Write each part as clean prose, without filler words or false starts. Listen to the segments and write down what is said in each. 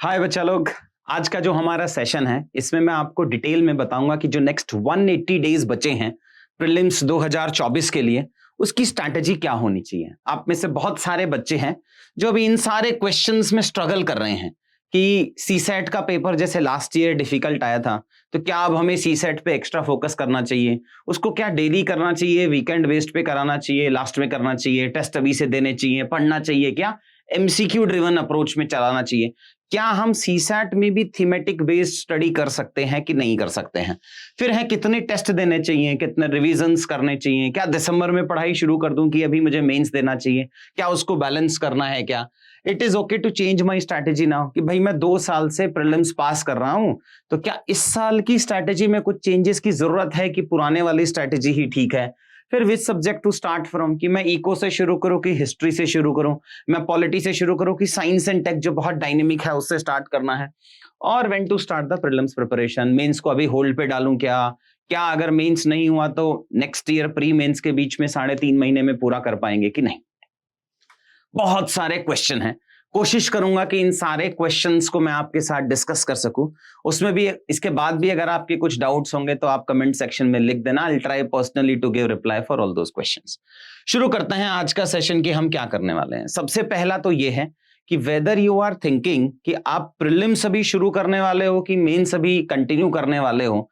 हाय बच्चा लोग। आज का जो हमारा सेशन है इसमें मैं आपको डिटेल में बताऊंगा कि जो नेक्स्ट 180 डेज बचे हैं प्रीलिम्स 2024 के लिए उसकी स्ट्रैटेजी क्या होनी चाहिए। आप में से बहुत सारे बच्चे हैं जो अभी इन सारे क्वेश्चंस में स्ट्रगल कर रहे हैं कि सीसेट का पेपर जैसे लास्ट ईयर डिफिकल्ट आया था, तो क्या अब हमें सीसेट पे एक्स्ट्रा फोकस करना चाहिए, उसको क्या डेली करना चाहिए, वीकेंड बेस्ड पे कराना चाहिए, लास्ट में करना चाहिए, टेस्ट अभी से देने चाहिए, पढ़ना चाहिए, क्या एमसीक्यू ड्रिवन अप्रोच में चलाना चाहिए, क्या हम सीसैट में भी थीमेटिक बेस्ड स्टडी कर सकते हैं कि नहीं कर सकते हैं, फिर है कितने टेस्ट देने चाहिए, कितने रिविजन्स करने चाहिए, क्या दिसंबर में पढ़ाई शुरू कर दूं कि अभी मुझे मेंस देना चाहिए, क्या उसको बैलेंस करना है, क्या it is okay to change my strategy now कि भाई मैं 2 साल से प्रीलिम्स पास कर रहा हूं, तो क्या इस साल की स्ट्रैटेजी में कुछ चेंजेस की जरूरत है कि पुराने वाली स्ट्रैटेजी ही ठीक है। फिर which subject to start from, कि मैं इको से शुरू करूं कि हिस्ट्री से शुरू करूं, मैं पॉलिटी से शुरू करूं कि साइंस एंड टेक जो बहुत डायनेमिक है उससे स्टार्ट करना है, और when to start the prelims preparation. Mains को अभी होल्ड पे डालूं क्या, क्या अगर मेंस नहीं हुआ तो नेक्स्ट ईयर प्री मेंस के बीच में 3.5 महीने में पूरा कर पाएंगे कि नहीं। बहुत सारे क्वेश्चन हैं, कोशिश करूंगा कि इन सारे क्वेश्चंस को मैं आपके साथ डिस्कस कर सकूं। उसमें भी इसके बाद भी अगर आपके कुछ डाउट्स होंगे तो आप कमेंट सेक्शन में लिख देना। I will try personally to give reply for all those questions. शुरू करते हैं आज का सेशन कि हम क्या करने वाले हैं। सबसे पहला तो ये है कि वेदर यू आर थिंकिंग कि आप प्रीलिम्स अभी शुरू करने वाले हो कि मेंस अभी कंटिन्यू करने वाले हो,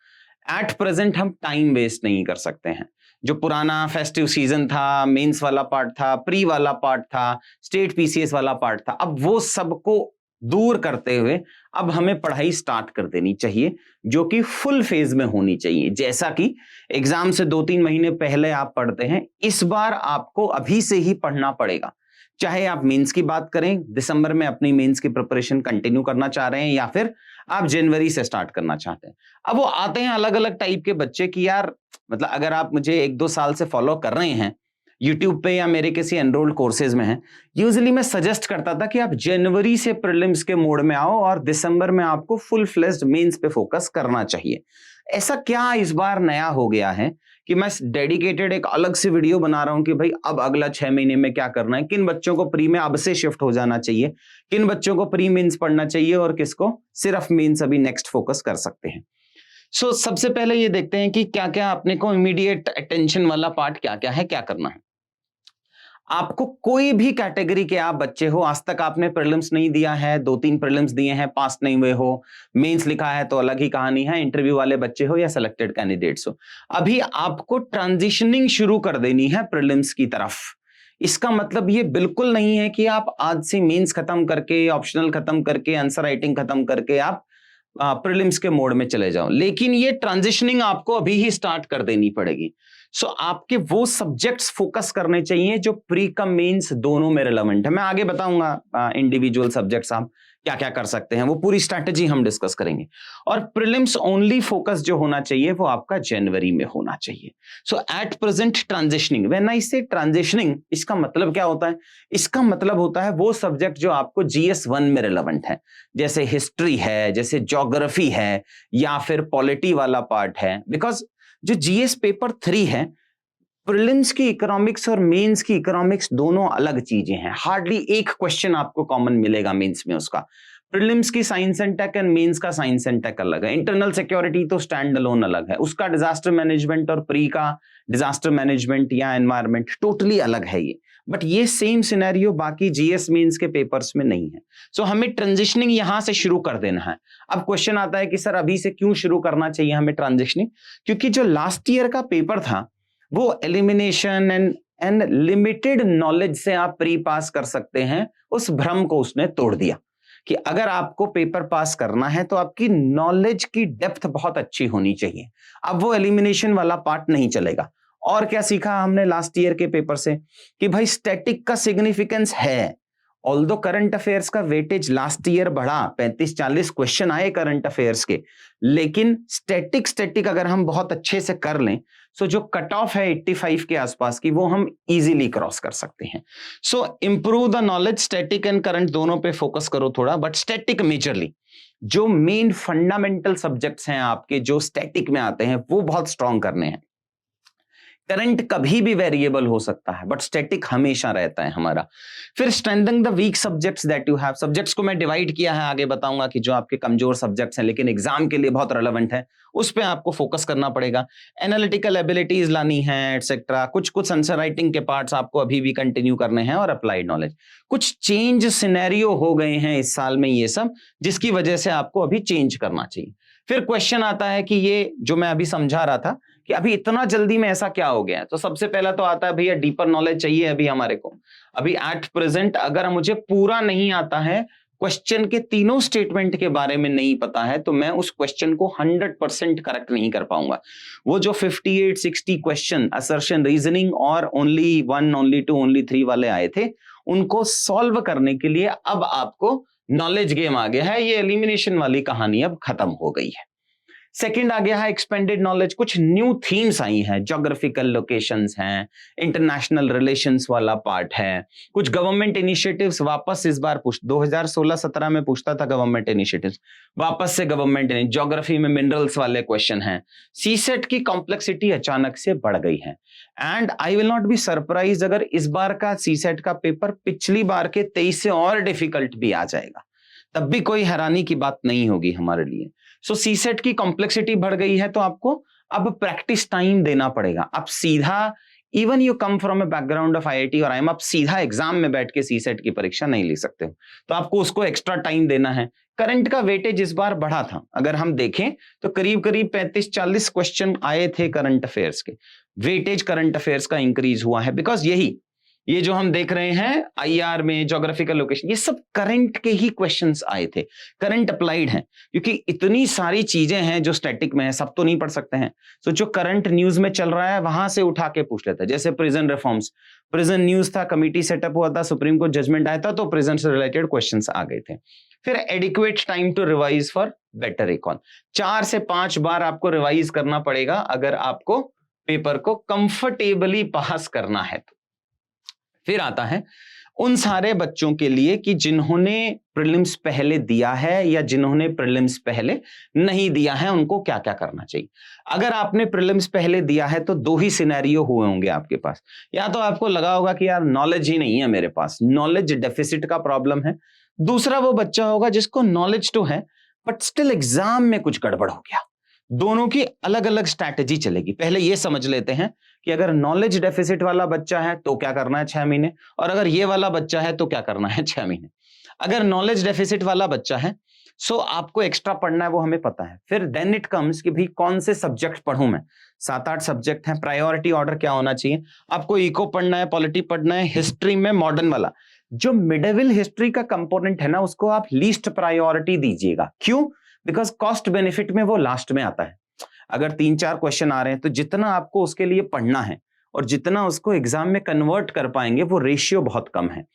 एट प्रेजेंट हम टाइम वेस्ट नहीं कर सकते हैं। जो पुराना फेस्टिव सीजन था, मेंस वाला पार्ट था, प्री वाला पार्ट था, स्टेट पीसीएस वाला पार्ट था, अब वो सबको दूर करते हुए अब हमें पढ़ाई स्टार्ट कर देनी चाहिए जो कि फुल फेज में होनी चाहिए। जैसा कि एग्जाम से 2-3 महीने पहले आप पढ़ते हैं, इस बार आपको अभी से ही पढ़ना पड़ेगा। चाहे आप मेंस की बात करें, दिसंबर में अपनी मेंस की प्रिपरेशन कंटिन्यू करना चाह रहे हैं या फिर आप जनवरी से स्टार्ट करना चाहते हैं। अब वो आते हैं अलग अलग टाइप के बच्चे कि यार मतलब अगर आप मुझे 1-2 साल से फॉलो कर रहे हैं यूट्यूब पे या मेरे किसी एनरोल्ड कोर्सेज में हैं, यूजुअली मैं सजेस्ट करता था कि आप जनवरी से प्रीलिम्स के मोड में आओ और दिसंबर में आपको फुल फ्लेज्ड मेंस पे फोकस करना चाहिए। ऐसा क्या इस बार नया हो गया है कि मैं डेडिकेटेड एक अलग से वीडियो बना रहा हूं कि भाई अब अगला 6 महीने में क्या करना है, किन बच्चों को प्री में अब से शिफ्ट हो जाना चाहिए, किन बच्चों को प्री मेंस पढ़ना चाहिए और किसको सिर्फ मेंस अभी नेक्स्ट फोकस कर सकते हैं। सबसे पहले ये देखते हैं कि क्या क्या अपने को इमीडिएट अटेंशन वाला पार्ट क्या क्या है, क्या करना है। आपको कोई भी कैटेगरी के आप बच्चे हो, आज तक आपने प्रीलिम्स नहीं दिया है, 2-3 प्रीलिम्स दिए हैं, पास नहीं हुए हो, मेंस लिखा है तो अलग ही कहानी है, इंटरव्यू वाले बच्चे हो या सिलेक्टेड कैंडिडेट्स हो, अभी आपको ट्रांजिशनिंग शुरू कर देनी है प्रीलिम्स की तरफ। इसका मतलब ये बिल्कुल नहीं है कि आप आज से मेंस खत्म करके, ऑप्शनल खत्म करके, आंसर राइटिंग खत्म करके आप प्रीलिम्स के मोड में चले जाओ, लेकिन ये ट्रांजिशनिंग आपको अभी ही स्टार्ट कर देनी पड़ेगी। आपके वो सब्जेक्ट्स फोकस करने चाहिए जो प्री कम मेंस दोनों में रिलेवेंट है। मैं आगे बताऊंगा इंडिविजुअल सब्जेक्ट्स आप क्या क्या कर सकते हैं, वो पूरी स्ट्रैटेजी हम डिस्कस करेंगे। और प्रीलिम्स ओनली फोकस जो होना चाहिए वो आपका जनवरी में होना चाहिए। At present transitioning, when I से ट्रांजिशनिंग, इसका मतलब क्या होता है? इसका मतलब होता है वो सब्जेक्ट जो आपको GS1 में रिलेवेंट है, जैसे हिस्ट्री है, जैसे ज्योग्राफी है, या फिर पॉलिटी वाला पार्ट है। बिकॉज जो GS पेपर 3 है, प्रीलिम्स की इकोनॉमिक्स और मेंस की इकोनॉमिक्स दोनों अलग चीजें हैं। हार्डली एक क्वेश्चन आपको कॉमन मिलेगा मेंस में उसका। प्रीलिम्स की science and tech and mains का साइंस एंड टेक अलग है। इंटरनल सिक्योरिटी तो स्टैंड अलोन अलग है, उसका डिजास्टर मैनेजमेंट और प्री का डिजास्टर मैनेजमेंट या एनवायरमेंट टोटली अलग है ये। बट ये सेम सिनेरियो बाकी GS मेंस के पेपर्स में नहीं है। हमें ट्रांजिशनिंग यहां से शुरू कर देना है। अब क्वेश्चन आता है कि सर अभी से क्यों शुरू करना चाहिए हमें ट्रांजिशनिंग? क्योंकि जो लास्ट ईयर का पेपर था वो एलिमिनेशन एंड लिमिटेड नॉलेज से आप प्री पास कर सकते हैं, उस भ्रम को उसने तोड़ दिया कि अगर आपको पेपर पास करना है तो आपकी नॉलेज की डेप्थ बहुत अच्छी होनी चाहिए। अब वो एलिमिनेशन वाला पार्ट नहीं चलेगा। और क्या सीखा हमने लास्ट ईयर के पेपर से कि भाई स्टैटिक का सिग्निफिकेंस है। ऑल्दो करंट अफेयर्स का वेटेज लास्ट ईयर बढ़ा, 35-40 क्वेश्चन आए करंट अफेयर्स के, लेकिन स्टैटिक अगर हम बहुत अच्छे से कर लें जो कट ऑफ है 85 के आसपास की, वो हम इजीली क्रॉस कर सकते हैं। Improve the knowledge, static and current दोनों पे फोकस करो थोड़ा, बट स्टैटिक मेजरली। जो मेन फंडामेंटल सब्जेक्ट्स हैं आपके जो स्टैटिक में आते हैं वो बहुत स्ट्रॉन्ग करने हैं। करंट कभी भी वेरिएबल हो सकता है बट स्टैटिक हमेशा रहता है हमारा। फिर strengthening the weak subjects that you have, subjects को मैं डिवाइड किया है, आगे बताऊंगा कि जो आपके कमजोर सब्जेक्ट्स हैं लेकिन एग्जाम के लिए बहुत रेलेवेंट है, उस पे आपको फोकस करना पड़ेगा। एनालिटिकल एबिलिटीज लानी है एटसेट्रा, कुछ कुछ आंसर राइटिंग के पार्ट्स आपको अभी भी कंटिन्यू करने हैं, और अप्लाइड नॉलेज। कुछ चेंज सिनेरियो हो गए हैं इस साल में ये सब, जिसकी वजह से आपको अभी चेंज करना चाहिए। फिर क्वेश्चन आता है कि ये जो मैं अभी समझा रहा था कि अभी इतना जल्दी में ऐसा क्या हो गया है, तो सबसे पहला तो आता है भैया डीपर नॉलेज चाहिए अभी हमारे को। अभी एट प्रेजेंट अगर मुझे पूरा नहीं आता है, क्वेश्चन के तीनों स्टेटमेंट के बारे में नहीं पता है, तो मैं उस क्वेश्चन को 100% करेक्ट नहीं कर पाऊंगा। वो जो 58-60 क्वेश्चन असर्शन, रीजनिंग और ओनली 1, ओनली 2, ओनली 3 वाले आए थे, उनको सॉल्व करने के लिए अब आपको नॉलेज गेम आ गया है। ये एलिमिनेशन वाली कहानी अब खत्म हो गई है। सेकंड आ गया है एक्सपेंडेड नॉलेज, कुछ न्यू थीम्स आई हैं, ज्योग्राफिकल लोकेशंस हैं, इंटरनेशनल रिलेशंस वाला पार्ट है, कुछ गवर्नमेंट इनिशिएटिव्स वापस इस बार 2016-17 में पूछता था गवर्नमेंट इनिशिएटिव्स, वापस से गवर्नमेंट, ज्योग्राफी में मिनरल्स वाले क्वेश्चन हैं। सीसेट की कॉम्प्लेक्सिटी अचानक से बढ़ गई है, and I will not be surprise अगर इस बार का सीसेट का पेपर पिछली बार के 23 से और डिफिकल्ट भी आ जाएगा, तब भी कोई हैरानी की बात नहीं होगी हमारे लिए। सो सीसेट की कॉम्प्लेक्सिटी बढ़ गई है, तो आपको अब प्रैक्टिस टाइम देना पड़ेगा। अब सीधा even you come from a background of IIT और आईएम, आप सीधा एग्जाम में बैठ के सीसेट की परीक्षा नहीं ले सकते हो, तो आपको उसको एक्स्ट्रा टाइम देना है। करंट का वेटेज इस बार बढ़ा था, अगर हम देखें तो करीब करीब 35-40 क्वेश्चन आए थे करंट अफेयर्स के। वेटेज करंट अफेयर्स का इंक्रीज हुआ है बिकॉज ये जो हम देख रहे हैं आईआर में, ज्योग्राफिकल लोकेशन, ये सब करंट के ही क्वेश्चंस आए थे, करंट अप्लाइड हैं, क्योंकि इतनी सारी चीजें हैं जो स्टैटिक में है, सब तो नहीं पढ़ सकते हैं। तो जो करंट न्यूज में चल रहा है वहां से उठा के पूछ लेता है। जैसे प्रिजन रिफॉर्म्स, प्रिजन न्यूज था, कमिटी सेटअप हुआ था, सुप्रीम कोर्ट जजमेंट आया था, तो प्रिजन से रिलेटेड क्वेश्चंस आ गए थे। फिर adequate time to revise for better recall, 4 से 5 बार आपको रिवाइज करना पड़ेगा अगर आपको पेपर को कंफर्टेबली पास करना है तो। फिर आता है उन सारे बच्चों के लिए कि जिन्होंने प्रीलिम्स पहले दिया है या जिन्होंने प्रीलिम्स पहले नहीं दिया है, उनको क्या क्या करना चाहिए। अगर आपने प्रीलिम्स पहले दिया है तो 2 ही सिनेरियो हुए होंगे आपके पास। या तो आपको लगा होगा कि यार नॉलेज ही नहीं है मेरे पास, नॉलेज डेफिसिट का प्रॉब्लम है। दूसरा वो बच्चा होगा जिसको नॉलेज तो है बट स्टिल एग्जाम में कुछ गड़बड़ हो गया। दोनों की अलग अलग स्ट्रैटेजी चलेगी। पहले ये समझ लेते हैं कि अगर नॉलेज डेफिसिट वाला बच्चा है तो क्या करना है 6 महीने, और अगर ये वाला बच्चा है तो क्या करना है 6 महीने। अगर नॉलेज डेफिसिट वाला बच्चा है सो आपको एक्स्ट्रा पढ़ना है, वो हमें पता है। फिर देन इट कम्स कि भाई कौन से सब्जेक्ट पढ़ूं मैं। 7-8 सब्जेक्ट हैं, प्रायोरिटी ऑर्डर क्या होना चाहिए। आपको इको पढ़ना है, पॉलिटी पढ़ना है, हिस्ट्री में मॉडर्न वाला जो मिडिवल हिस्ट्री का कंपोनेंट है ना, उसको आप लीस्ट प्रायोरिटी दीजिएगा। क्यों? बिकॉज कॉस्ट बेनिफिट में वो लास्ट में आता है। अगर 3-4 क्वेश्चन आ रहे हैं तो जितना आपको उसके लिए पढ़ना है और जितना उसको एग्जाम में कन्वर्ट कर पाएंगे वो रेशियो बहुत कम है।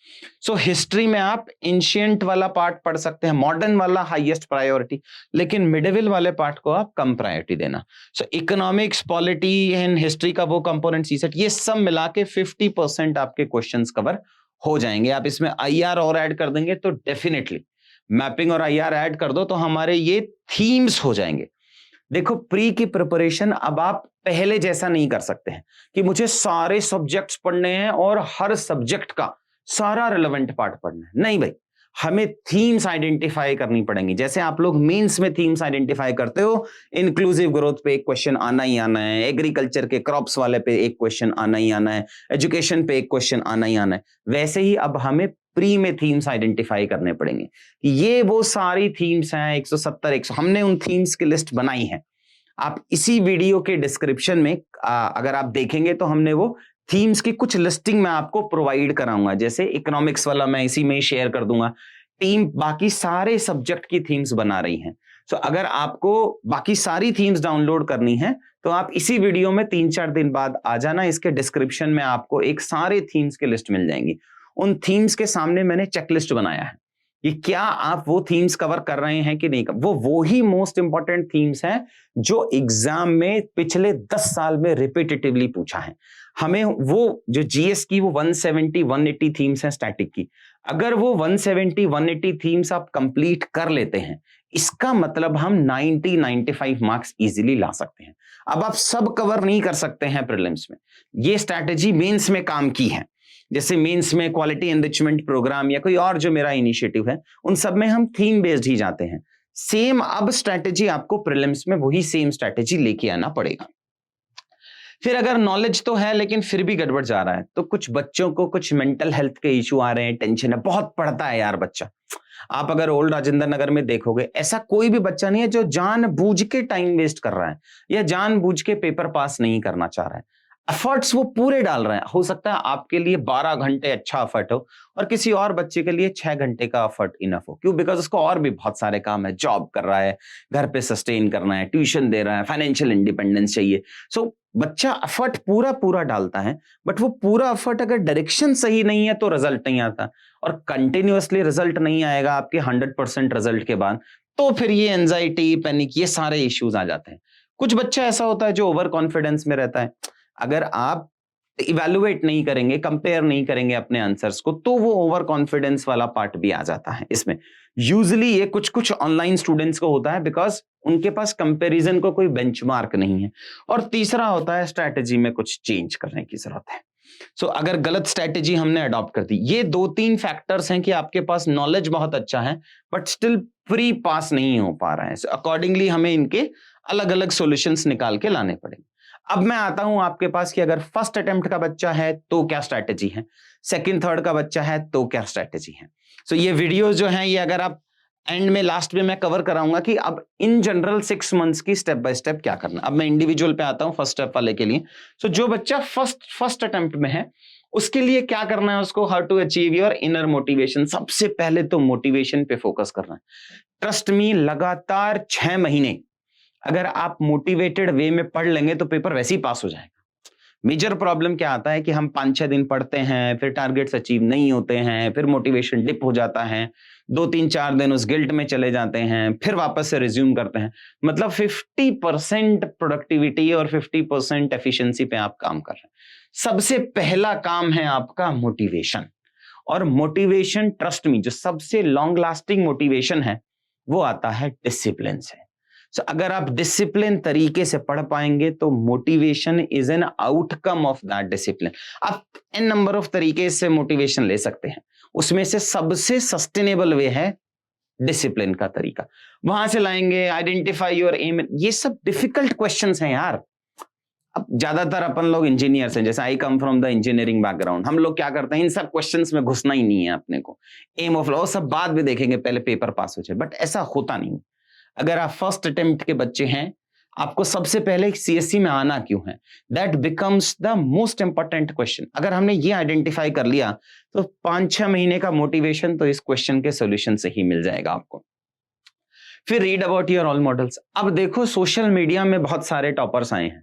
सो हिस्ट्री में आप एंशिएंट वाला पार्ट पढ़ सकते हैं, मॉडर्न वाला हाईएस्ट प्रायोरिटी, लेकिन मिडिवल वाले पार्ट को आप कम प्रायोरिटी देना। सो इकोनॉमिक्स, पॉलिटी एंड हिस्ट्री का वो कंपोनेंट सीसेट, ये सब मिला के 50% आपके क्वेश्चंस कवर हो जाएंगे। आप इसमें आईआर और ऐड कर देंगे तो डेफिनेटली, मैपिंग और आईआर ऐड कर दो तो हमारे ये थीम्स हो जाएंगे। देखो प्री की प्रिपरेशन अब आप पहले जैसा नहीं कर सकते हैं कि मुझे सारे सब्जेक्ट्स पढ़ने हैं और हर सब्जेक्ट का सारा रिलेवेंट पार्ट पढ़ना है। नहीं भाई, हमें थीम्स आइडेंटिफाई करनी पड़ेंगी। जैसे आप लोग मेंस में थीम्स आइडेंटिफाई करते हो, इंक्लूसिव ग्रोथ पे एक क्वेश्चन आना ही आना है, एग्रीकल्चर के क्रॉप्स वाले पे एक क्वेश्चन आना ही आना है, एजुकेशन पे एक क्वेश्चन आना ही आना है, वैसे ही अब हमें प्री में थीम्स आइडेंटिफाई करने पड़ेंगे कि ये वो सारी थीम्स हैं 170-100, हमने उन थीम्स की लिस्ट बनाई है। आप इसी वीडियो के डिस्क्रिप्शन में अगर आप देखेंगे तो हमने वो थीम्स की कुछ लिस्टिंग मैं आपको प्रोवाइड कराऊंगा। जैसे इकोनॉमिक्स वाला मैं इसी में ही शेयर कर दूंगा, टीम बाकी सारे सब्जेक्ट की थीम्स बना रही हैं। सो अगर आपको बाकी सारी थीम्स डाउनलोड करनी है तो आप इसी वीडियो में 3-4 दिन बाद आ जाना। इसके डिस्क्रिप्शन में आपको एक सारे थीम्स की लिस्ट मिल जाएंगी। उन थीम्स के सामने मैंने चेकलिस्ट बनाया है कि क्या आप वो थीम्स कवर कर रहे हैं कि नहीं। वो ही मोस्ट इंपॉर्टेंट थीम्स हैं जो एग्जाम में पिछले 10 साल में रिपीटेटिवली पूछा है। हमें वो जो जीएस की वो 170-180 थीम्स हैं स्टैटिक की, अगर वो 170 180 थीम्स आप कंप्लीट कर लेते हैं, इसका मतलब हम 90 95 मार्क्स इजीली ला सकते हैं। अब आप सब कवर नहीं कर सकते हैं प्रीलिम्स में, ये स्ट्रैटेजी मेंस में काम की है। जैसे मेंस में क्वालिटी एनरिचमेंट प्रोग्राम या कोई और जो मेरा इनिशिएटिव है, उन सब में हम थीम बेस्ड ही जाते हैं। सेम अब स्ट्रैटेजी आपको प्रीलिम्स में वही सेम स्ट्रैटेजी लेके आना पड़ेगा। फिर अगर नॉलेज तो है लेकिन फिर भी गड़बड़ जा रहा है, तो कुछ बच्चों को कुछ मेंटल हेल्थ के इश्यू आ रहे हैं, टेंशन है, बहुत पढ़ता है यार बच्चा। आप अगर ओल्ड राजेंद्र नगर में देखोगे, ऐसा कोई भी बच्चा नहीं है जो जानबूझ के टाइम वेस्ट कर रहा है या जानबूझ के पेपर पास नहीं करना चाह रहा है। एफर्ट्स वो पूरे डाल रहे हैं। हो सकता है आपके लिए 12 घंटे अच्छा एफर्ट हो और किसी और बच्चे के लिए 6 घंटे का एफर्ट इनफ हो। क्यों? बिकॉज उसको और भी बहुत सारे काम है, जॉब कर रहा है, घर पे सस्टेन करना है, ट्यूशन दे रहा है, फाइनेंशियल इंडिपेंडेंस चाहिए। सो बच्चा एफर्ट पूरा पूरा डालता है, बट वो पूरा एफर्ट अगर डायरेक्शन सही नहीं है तो रिजल्ट नहीं आता, और कंटिन्यूअसली रिजल्ट नहीं आएगा आपके 100% रिजल्ट के बाद, तो फिर ये एंजाइटी, पैनिक, ये सारे इश्यूज आ जाते हैं। कुछ बच्चा ऐसा होता है जो ओवर कॉन्फिडेंस में रहता है। अगर आप इवेलुएट नहीं करेंगे, कंपेयर नहीं करेंगे अपने आंसर्स को, तो वो ओवर कॉन्फिडेंस वाला पार्ट भी आ जाता है इसमें। यूजुअली ये कुछ कुछ ऑनलाइन स्टूडेंट्स को होता है बिकॉज उनके पास कंपैरिजन को कोई बेंचमार्क नहीं है। और तीसरा होता है स्ट्रैटेजी में कुछ चेंज करने की जरूरत है। सो अगर गलत स्ट्रैटेजी हमने अडॉप्ट कर दी, ये 2-3 फैक्टर्स हैं कि आपके पास नॉलेज बहुत अच्छा है बट स्टिल प्री पास नहीं हो पा रहा है। अकॉर्डिंगली हमें इनके अलग अलग सॉल्यूशंस निकाल के लाने पड़ेंगे। अब मैं आता हूं आपके पास कि अगर फर्स्ट अटेम्प्ट का बच्चा है तो क्या स्ट्रैटेजी है, सेकंड थर्ड का बच्चा है तो क्या स्ट्रैटेजी है। सो ये वीडियो जो है ये अगर आप एंड में लास्ट में मैं कवर कराऊंगा कि अब इन जनरल 6 मंथ्स की स्टेप बाय स्टेप क्या करना। अब मैं इंडिविजुअल पे आता हूं फर्स्ट स्टेप वाले के लिए। सो जो बच्चा फर्स्ट अटेम्प्ट में है उसके लिए क्या करना है, उसको how to achieve your inner motivation. सबसे पहले तो मोटिवेशन पे फोकस करना है। ट्रस्ट मी, लगातार 6 महीने अगर आप मोटिवेटेड वे में पढ़ लेंगे तो पेपर वैसे ही पास हो जाएगा। मेजर प्रॉब्लम क्या आता है कि हम 5-6 दिन पढ़ते हैं, फिर टारगेट्स अचीव नहीं होते हैं, फिर मोटिवेशन डिप हो जाता है, 2-3-4 दिन उस गिल्ट में चले जाते हैं, फिर वापस से रिज्यूम करते हैं। मतलब 50% प्रोडक्टिविटी और 50% एफिशिएंसी पे आप काम कर रहे हैं। सबसे पहला काम है आपका मोटिवेशन। और मोटिवेशन, ट्रस्ट मी, जो सबसे लॉन्ग लास्टिंग मोटिवेशन है वो आता है डिसिप्लिन से। So, अगर आप डिसिप्लिन तरीके से पढ़ पाएंगे तो motivation is an outcome of that discipline. आप एन नंबर ऑफ तरीके से मोटिवेशन ले सकते हैं, उसमें से सबसे सस्टेनेबल वे है डिसिप्लिन का तरीका। वहां से लाएंगे आइडेंटिफाई योर एम। ये सब डिफिकल्ट क्वेश्चंस हैं यार। अब ज्यादातर अपन लोग इंजीनियर्स हैं, जैसे I come from the engineering background, हम लोग क्या करते हैं, इन सब क्वेश्चंस में घुसना ही नहीं है अपने को। एम ऑफ लॉ सब बाद में देखेंगे, पहले पेपर पास हो जाए, बट ऐसा होता नहीं। अगर आप फर्स्ट अटेम्प्ट के बच्चे हैं, आपको सबसे पहले सीएससी में आना क्यों है, that becomes the most important question. अगर हमने ये आइडेंटिफाई कर लिया तो 5-6 महीने का मोटिवेशन तो इस क्वेश्चन के सॉल्यूशन से ही मिल जाएगा आपको। फिर read about your role models. अब देखो सोशल मीडिया में बहुत सारे टॉपर्स आए हैं,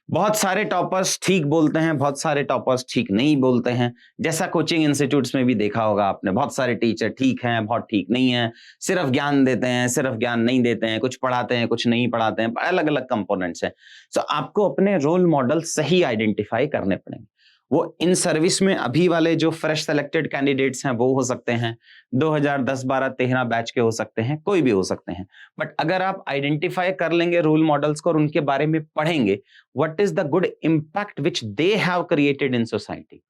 बहुत सारे टॉपर्स ठीक बोलते हैं, बहुत सारे टॉपर्स ठीक नहीं बोलते हैं। जैसा कोचिंग इंस्टीट्यूट्स में भी देखा होगा आपने, बहुत सारे टीचर ठीक हैं, बहुत ठीक नहीं है, सिर्फ ज्ञान देते हैं, सिर्फ ज्ञान नहीं देते हैं, कुछ पढ़ाते हैं, कुछ नहीं पढ़ाते हैं, अलग अलग कंपोनेंट्स हैं। सो आपको अपने रोल मॉडल सही आइडेंटिफाई करने पड़ेंगे। वो इन सर्विस में अभी वाले जो फ्रेश सेलेक्टेड कैंडिडेट्स हैं वो हो सकते हैं, 2010, 12, 13 बैच के हो सकते हैं, कोई भी हो सकते हैं। बट अगर आप आइडेंटिफाई कर लेंगे रोल मॉडल्स को और उनके बारे में पढ़ेंगे, what is the good impact which they have created in society.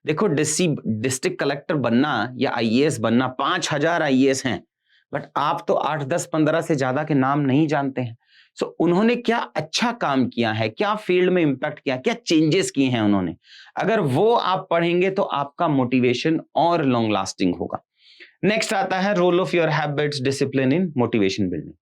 देखो डिस्ट्रिक्ट कलेक्टर बनना या आईएएस बनना, 5000 आईएएस हैं, बट आप तो 8, 10, 15 से ज्यादा के नाम नहीं जानते हैं। सो उन्होंने क्या अच्छा काम किया है, क्या फील्ड में इंपैक्ट किया, क्या चेंजेस किए हैं उन्होंने, अगर वो आप पढ़ेंगे तो आपका मोटिवेशन और लॉन्ग लास्टिंग होगा। नेक्स्ट आता है role of your habits, discipline in motivation building.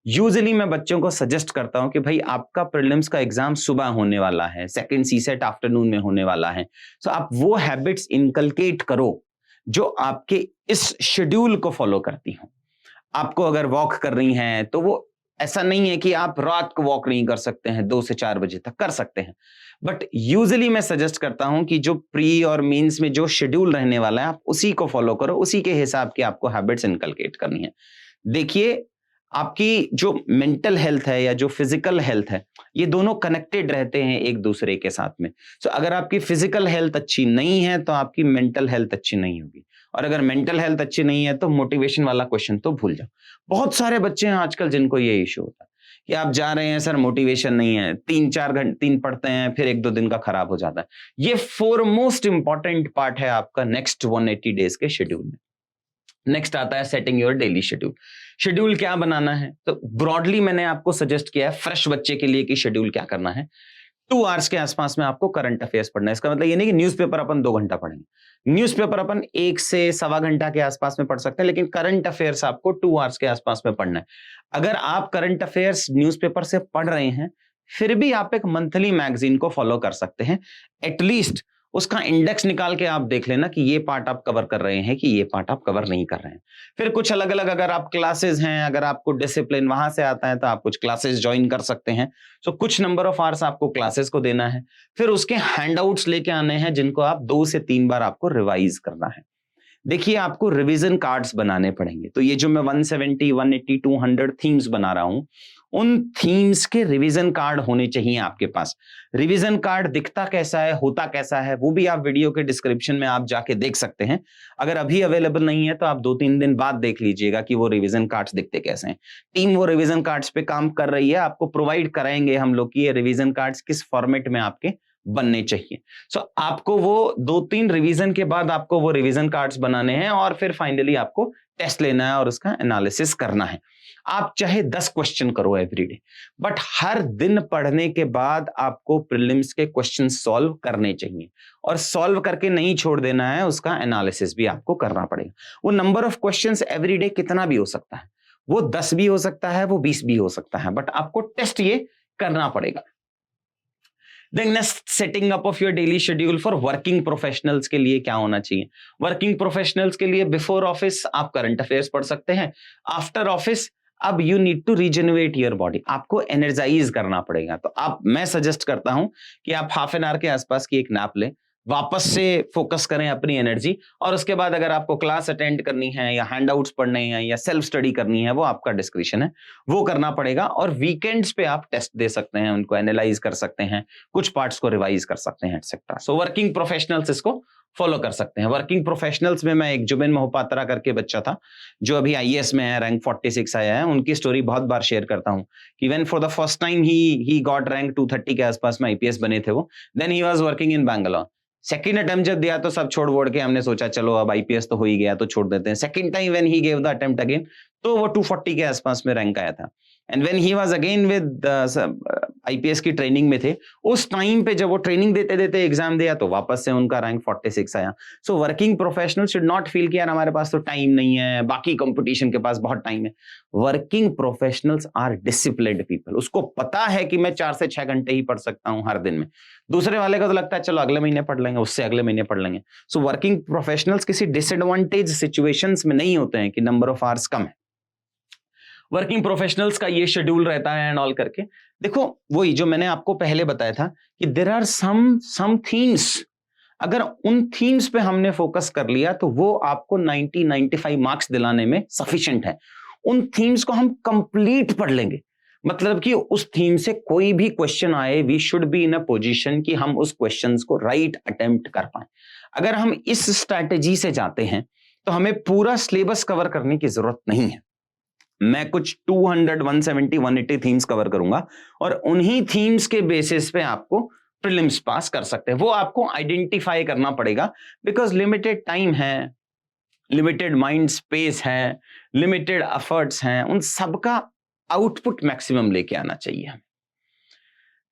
Usually मैं बच्चों को सजेस्ट करता हूं कि भाई आपका प्रीलिम्स का एग्जाम सुबह होने वाला है, सेकंड सीसेट आफ्टरनून में होने वाला है। सो आप वो हैबिट्स इनकलकेट करो जो आपके इस शेड्यूल को फॉलो करती हो। आपको अगर वॉक कर रही हैं तो वो ऐसा नहीं है कि आप रात को वॉक नहीं कर सकते हैं, 2 से 4 बजे तक कर सकते हैं। बट यूजुअली मैं सजेस्ट करता हूं कि जो प्री और मेंस में जो शेड्यूल रहने वाला है आप उसी को फॉलो करो, उसी के हिसाब की आपको हैबिट्स इनकलकेट करनी है। देखिए आपकी जो मेंटल हेल्थ है या जो फिजिकल हेल्थ है, ये दोनों कनेक्टेड रहते हैं एक दूसरे के साथ में। सो अगर आपकी फिजिकल हेल्थ अच्छी नहीं है तो आपकी मेंटल हेल्थ अच्छी नहीं होगी, और अगर मेंटल हेल्थ अच्छी नहीं है तो मोटिवेशन वाला क्वेश्चन तो भूल जाओ। बहुत सारे बच्चे हैं आजकल जिनको ये इश्यू होता है कि आप जा रहे हैं सर मोटिवेशन नहीं है, 3 पढ़ते हैं फिर 1-2 दिन का खराब हो जाता है। ये फोरमोस्ट इंपॉर्टेंट पार्ट है आपका नेक्स्ट 180 डेज के शेड्यूल में। नेक्स्ट आता है setting your daily schedule. Schedule क्या बनाना है, तो ब्रॉडली मैंने आपको सजेस्ट किया है फ्रेश बच्चे के लिए कि शेड्यूल क्या करना है। 2 आवर्स के आसपास में आपको करंट अफेयर्स पढ़ना है। इसका मतलब ये नहीं कि न्यूज़पेपर अपन 2 घंटा पढ़ेंगे, न्यूज़पेपर अपन 1 से सवा घंटा के आसपास में पढ़ सकते हैं, लेकिन करंट अफेयर्स आपको 2 आवर्स के आसपास में पढ़ना है। अगर आप करंट अफेयर्स न्यूज़पेपर से पढ़ रहे हैं, फिर भी आप एक मंथली मैगजीन को फॉलो कर सकते हैं। एटलीस्ट उसका इंडेक्स निकाल के आप देख लेना कि ये पार्ट आप कवर कर रहे हैं कि ये पार्ट आप कवर नहीं कर रहे हैं। फिर कुछ अलग अलग अगर आप क्लासेस हैं, अगर आपको डिसिप्लिन वहां से आता है तो आप कुछ क्लासेस ज्वाइन कर सकते हैं। सो कुछ नंबर ऑफ आवर्स आपको क्लासेस को देना है, फिर उसके हैंडआउट्स लेके आने हैं जिनको आप 2 से 3 बार आपको रिवाइज करना है। देखिए आपको रिवीजन कार्ड्स बनाने पड़ेंगे, तो ये जो मैं 170, 180, 200 थीम्स बना रहा हूं, उन थीम्स के रिवीजन कार्ड होने चाहिए आपके पास। रिवीजन कार्ड दिखता कैसा है, होता कैसा है, वो भी आप वीडियो के डिस्क्रिप्शन में आप जाके देख सकते हैं। अगर अभी अवेलेबल नहीं है तो आप 2-3 दिन बाद देख लीजिएगा कि वो रिवीजन कार्ड्स दिखते कैसे हैं। टीम वो रिवीजन कार्ड्स पे काम कर रही है, आपको प्रोवाइड कराएंगे हम लोग कि ये रिवीजन कार्ड्स किस फॉर्मेट में आपके बनने चाहिए। सो आपको वो 2-3 रिवीजन के बाद आपको वो रिवीजन कार्ड्स बनाने हैं और फिर फाइनली आपको टेस्ट लेना है और उसका एनालिसिस करना है। आप चाहे 10 क्वेश्चन करो एवरीडे, बट हर दिन पढ़ने के बाद आपको प्रीलिम्स के क्वेश्चन सॉल्व करने चाहिए, और सॉल्व करके नहीं छोड़ देना है, उसका एनालिसिस भी आपको करना पड़ेगा। वो नंबर ऑफ क्वेश्चंस एवरीडे कितना भी हो सकता है, वो 10 भी हो सकता है, वो 20 भी हो सकता है, बट आपको टेस्ट ये करना पड़ेगा। Then next, setting up of your daily schedule for working professionals के लिए क्या होना चाहिए। वर्किंग प्रोफेशनल्स के लिए बिफोर ऑफिस आप करंट अफेयर्स पढ़ सकते हैं। आफ्टर ऑफिस अब you need to regenerate your body, आपको एनर्जाइज करना पड़ेगा। तो मैं सजेस्ट करता हूं कि आप हाफ एन आवर के आसपास की एक नैप लें, वापस से फोकस करें अपनी एनर्जी, और उसके बाद अगर आपको क्लास अटेंड करनी है या हैंडआउट्स पढ़ने हैं या सेल्फ स्टडी करनी है, वो आपका डिस्क्रिप्शन है, वो करना पड़ेगा। और वीकेंड्स पे आप टेस्ट दे सकते हैं, उनको एनालाइज कर सकते हैं, कुछ पार्ट्स को रिवाइज कर सकते हैं, एटसेट्रा। सो वर्किंग प्रोफेशनल्स इसको फॉलो कर सकते हैं। वर्किंग प्रोफेशनल्स में मैं एक जुबिन मोहपात्रा करके बच्चा था जो अभी आईएएस में है, रैंक 46 आया है। उनकी स्टोरी बहुत बार शेयर करता हूं कि when for the first time he got rank 230 के आसपास में आईपीएस बने थे वो। Then he was working in Bangalore. Second attempt जब दिया तो सब छोड़ के हमने सोचा चलो अब आईपीएस तो हो ही गया तो छोड़ देते हैं। Second time when he gave the attempt again, तो वो 240 के आसपास में रैंक आया था। And when he was again with IPS की ट्रेनिंग में थे, उस टाइम पे जब वो ट्रेनिंग देते देते एग्जाम दिया तो वापस से उनका रैंक 46 आया। So working professional should not feel कि यार हमारे पास तो टाइम नहीं है, बाकी कंपटीशन के पास बहुत टाइम है। Working professionals are disciplined people. उसको पता है कि मैं 4 से 6 घंटे ही पढ़ सकता हूं हर दिन में। दूसरे वाले को तो लगता है चलो अगले महीने पढ़ लेंगे, उससे अगले महीने पढ़ लेंगे। सो वर्किंग प्रोफेशनल्स किसी डिसएडवांटेज सिचुएशंस में नहीं होते हैं कि नंबर ऑफ आवर्स कम है। वर्किंग प्रोफेशनल्स का ये शेड्यूल रहता है एंड ऑल करके। देखो वही जो मैंने आपको पहले बताया था कि देयर आर सम थीम्स, अगर उन थीम्स पे हमने फोकस कर लिया तो वो आपको 90-95 मार्क्स दिलाने में सफिशिएंट है। उन थीम्स को हम कंप्लीट पढ़ लेंगे, मतलब कि उस थीम से कोई भी क्वेश्चन आए, we should be in a position कि हम उस क्वेश्चंस को राइट अटेम्प्ट कर पाए। अगर हम इस स्ट्रैटेजी से जाते हैं तो हमें पूरा सिलेबस कवर करने की जरूरत नहीं है। मैं कुछ 200, 170, 180 थीम्स कवर करूंगा और उन्हीं थीम्स के बेसिस पे आपको प्रीलिम्स पास कर सकते हैं। वो आपको आइडेंटिफाई करना पड़ेगा, बिकॉज लिमिटेड टाइम है, लिमिटेड माइंड स्पेस है, लिमिटेड एफर्ट्स हैं, उन सबका आउटपुट मैक्सिमम लेके आना चाहिए।